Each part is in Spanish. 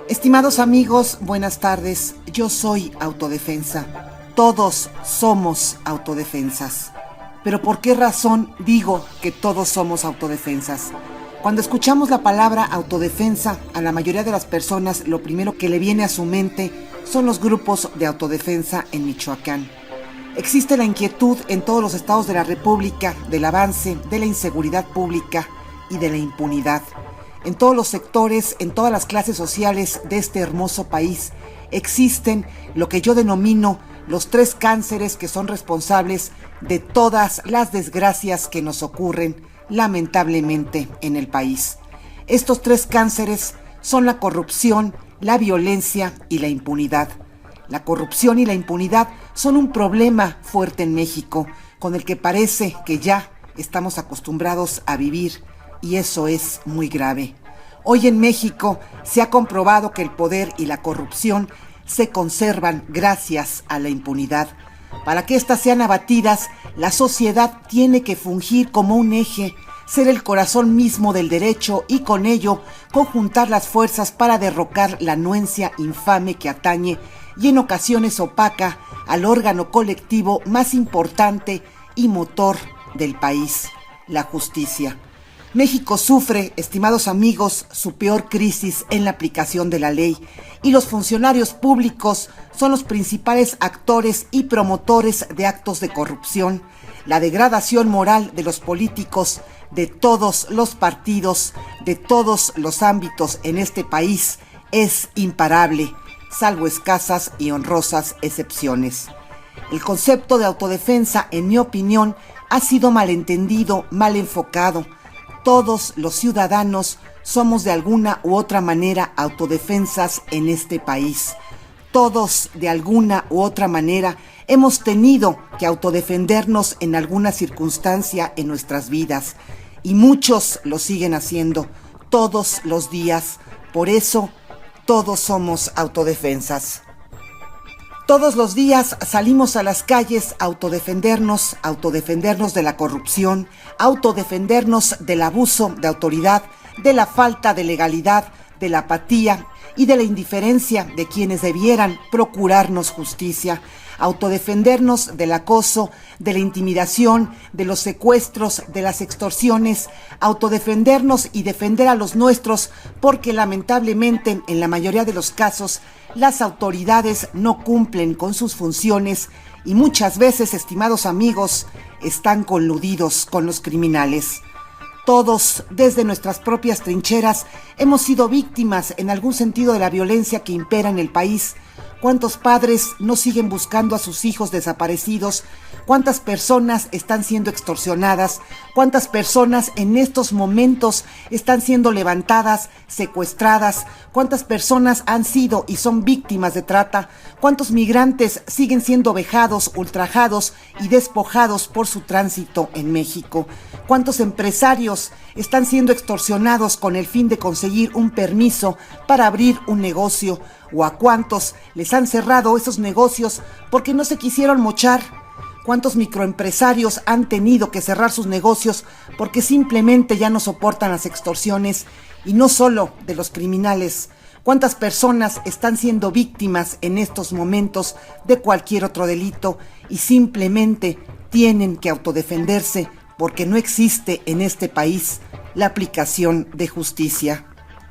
Estimados amigos, buenas tardes. Yo soy autodefensa. Todos somos autodefensas. Pero ¿por qué razón digo que todos somos autodefensas? Cuando escuchamos la palabra autodefensa, a la mayoría de las personas lo primero que le viene a su mente son los grupos de autodefensa en Michoacán. Existe la inquietud en todos los estados de la República del avance de la inseguridad pública y de la impunidad. En todos los sectores, en todas las clases sociales de este hermoso país, existen lo que yo denomino los 3 cánceres que son responsables de todas las desgracias que nos ocurren lamentablemente en el país. Estos 3 cánceres son la corrupción, la violencia y la impunidad. La corrupción y la impunidad son un problema fuerte en México, con el que parece que ya estamos acostumbrados a vivir, y eso es muy grave. Hoy en México se ha comprobado que el poder y la corrupción se conservan gracias a la impunidad. Para que éstas sean abatidas, la sociedad tiene que fungir como un eje, ser el corazón mismo del derecho y con ello conjuntar las fuerzas para derrocar la anuencia infame que atañe y en ocasiones opaca al órgano colectivo más importante y motor del país, la justicia. México sufre, estimados amigos, su peor crisis en la aplicación de la ley y los funcionarios públicos son los principales actores y promotores de actos de corrupción. La degradación moral de los políticos de todos los partidos, de todos los ámbitos en este país es imparable, salvo escasas y honrosas excepciones. El concepto de autodefensa, en mi opinión, ha sido malentendido, mal enfocado. Todos los ciudadanos somos de alguna u otra manera autodefensas en este país. Todos de alguna u otra manera hemos tenido que autodefendernos en alguna circunstancia en nuestras vidas y muchos lo siguen haciendo todos los días. Por eso, todos somos autodefensas. Todos los días salimos a las calles a autodefendernos de la corrupción, autodefendernos del abuso de autoridad, de la falta de legalidad, de la apatía y de la indiferencia de quienes debieran procurarnos justicia, autodefendernos del acoso, de la intimidación, de los secuestros, de las extorsiones, autodefendernos y defender a los nuestros, porque lamentablemente en la mayoría de los casos las autoridades no cumplen con sus funciones y muchas veces, estimados amigos, están coludidos con los criminales. Todos, desde nuestras propias trincheras, hemos sido víctimas en algún sentido de la violencia que impera en el país. ¿Cuántos padres no siguen buscando a sus hijos desaparecidos? ¿Cuántas personas están siendo extorsionadas? ¿Cuántas personas en estos momentos están siendo levantadas, secuestradas? ¿Cuántas personas han sido y son víctimas de trata? ¿Cuántos migrantes siguen siendo vejados, ultrajados y despojados por su tránsito en México? ¿Cuántos empresarios están siendo extorsionados con el fin de conseguir un permiso para abrir un negocio? ¿O a cuántos les han cerrado esos negocios porque no se quisieron mochar? ¿Cuántos microempresarios han tenido que cerrar sus negocios porque simplemente ya no soportan las extorsiones? Y no solo de los criminales. ¿Cuántas personas están siendo víctimas en estos momentos de cualquier otro delito y simplemente tienen que autodefenderse porque no existe en este país la aplicación de justicia?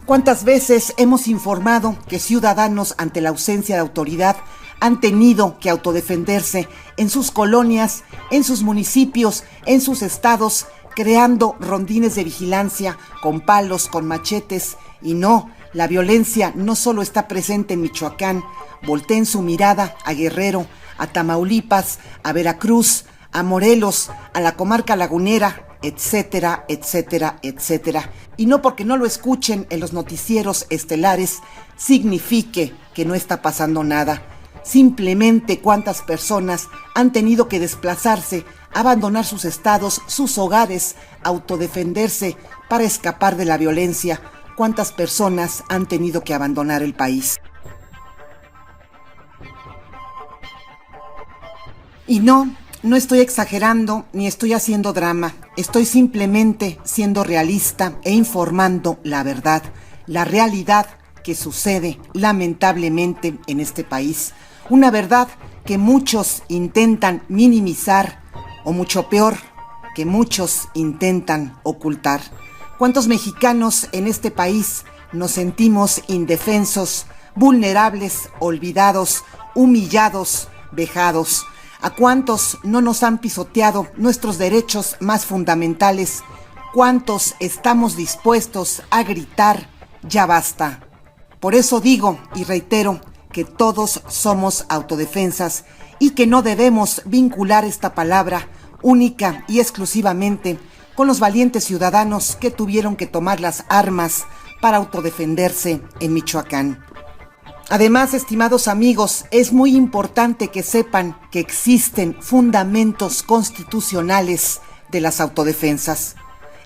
¿Cuántas veces hemos informado que ciudadanos ante la ausencia de autoridad han tenido que autodefenderse en sus colonias, en sus municipios, en sus estados, creando rondines de vigilancia con palos, con machetes? Y no, la violencia no solo está presente en Michoacán. Volteen su mirada a Guerrero, a Tamaulipas, a Veracruz, a Morelos, a la comarca lagunera, etcétera, etcétera, etcétera. Y no porque no lo escuchen en los noticieros estelares signifique que no está pasando nada. Simplemente cuántas personas han tenido que desplazarse, abandonar sus estados, sus hogares, autodefenderse para escapar de la violencia. Cuántas personas han tenido que abandonar el país. Y no estoy exagerando ni estoy haciendo drama. Estoy simplemente siendo realista e informando la verdad, la realidad que sucede lamentablemente en este país. Una verdad que muchos intentan minimizar, o mucho peor, que muchos intentan ocultar. ¿Cuántos mexicanos en este país nos sentimos indefensos, vulnerables, olvidados, humillados, vejados? ¿A cuántos no nos han pisoteado nuestros derechos más fundamentales? ¿Cuántos estamos dispuestos a gritar, ya basta? Por eso digo y reitero que todos somos autodefensas y que no debemos vincular esta palabra única y exclusivamente con los valientes ciudadanos que tuvieron que tomar las armas para autodefenderse en Michoacán. Además, estimados amigos, es muy importante que sepan que existen fundamentos constitucionales de las autodefensas.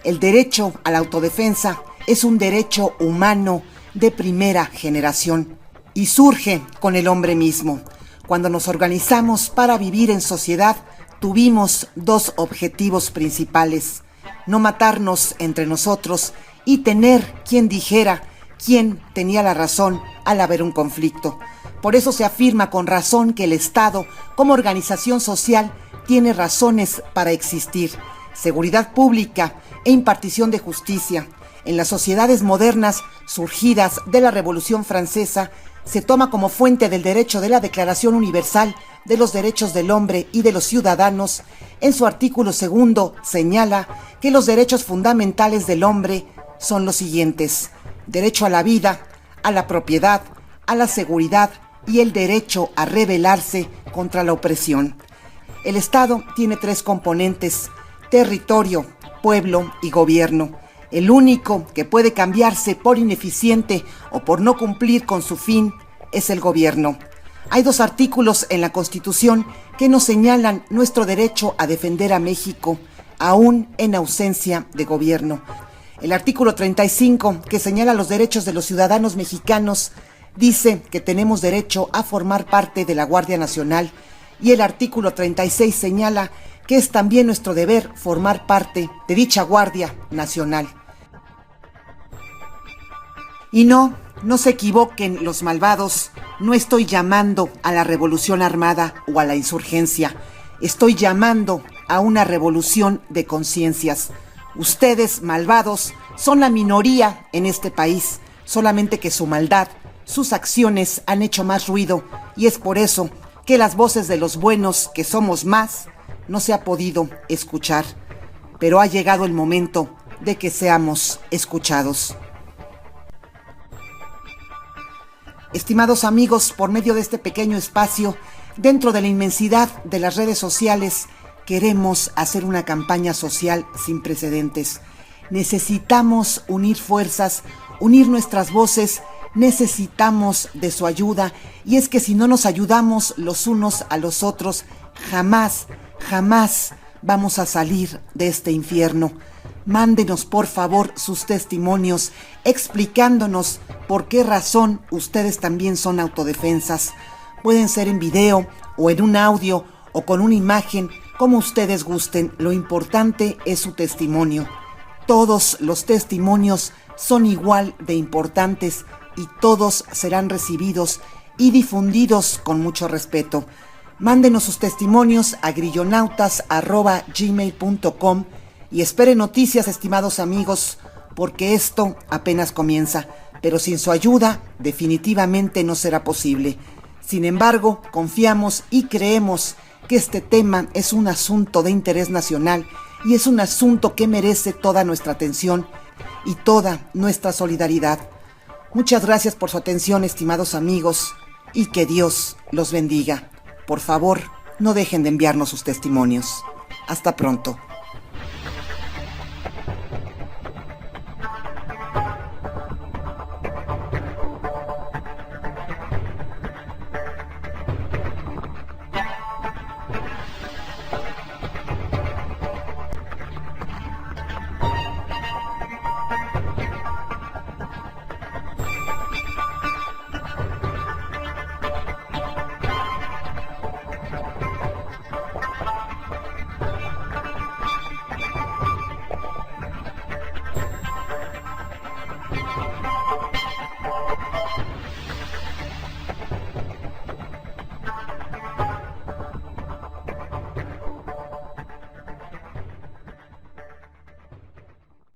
El derecho a la autodefensa es un derecho humano de primera generación y surge con el hombre mismo. Cuando nos organizamos para vivir en sociedad, tuvimos dos objetivos principales: no matarnos entre nosotros y tener quien dijera quién tenía la razón al haber un conflicto. Por eso se afirma con razón que el Estado, como organización social, tiene razones para existir: seguridad pública e impartición de justicia. En las sociedades modernas surgidas de la Revolución Francesa, se toma como fuente del derecho de la Declaración Universal de los Derechos del Hombre y de los Ciudadanos. En su artículo 2 señala que los derechos fundamentales del hombre son los siguientes: derecho a la vida, a la propiedad, a la seguridad y el derecho a rebelarse contra la opresión. El Estado tiene tres componentes: territorio, pueblo y gobierno. El único que puede cambiarse por ineficiente o por no cumplir con su fin es el gobierno. Hay dos artículos en la Constitución que nos señalan nuestro derecho a defender a México, aún en ausencia de gobierno. El artículo 35, que señala los derechos de los ciudadanos mexicanos, dice que tenemos derecho a formar parte de la Guardia Nacional, y el artículo 36 señala que es también nuestro deber formar parte de dicha Guardia Nacional. Y no se equivoquen los malvados, no estoy llamando a la revolución armada o a la insurgencia, estoy llamando a una revolución de conciencias. Ustedes, malvados, son la minoría en este país, solamente que su maldad, sus acciones han hecho más ruido, y es por eso que las voces de los buenos, que somos más, no se ha podido escuchar. Pero ha llegado el momento de que seamos escuchados. Estimados amigos, por medio de este pequeño espacio, dentro de la inmensidad de las redes sociales, queremos hacer una campaña social sin precedentes. Necesitamos unir fuerzas, unir nuestras voces, necesitamos de su ayuda, y es que si no nos ayudamos los unos a los otros, jamás vamos a salir de este infierno. Mándenos por favor sus testimonios explicándonos por qué razón ustedes también son autodefensas. Pueden ser en video o en un audio o con una imagen, como ustedes gusten. Lo importante es su testimonio. Todos los testimonios son igual de importantes y todos serán recibidos y difundidos con mucho respeto. Mándenos sus testimonios a grillonautas@gmail.com y esperen noticias, estimados amigos, porque esto apenas comienza, pero sin su ayuda definitivamente no será posible. Sin embargo, confiamos y creemos que este tema es un asunto de interés nacional y es un asunto que merece toda nuestra atención y toda nuestra solidaridad. Muchas gracias por su atención, estimados amigos, y que Dios los bendiga. Por favor, no dejen de enviarnos sus testimonios. Hasta pronto.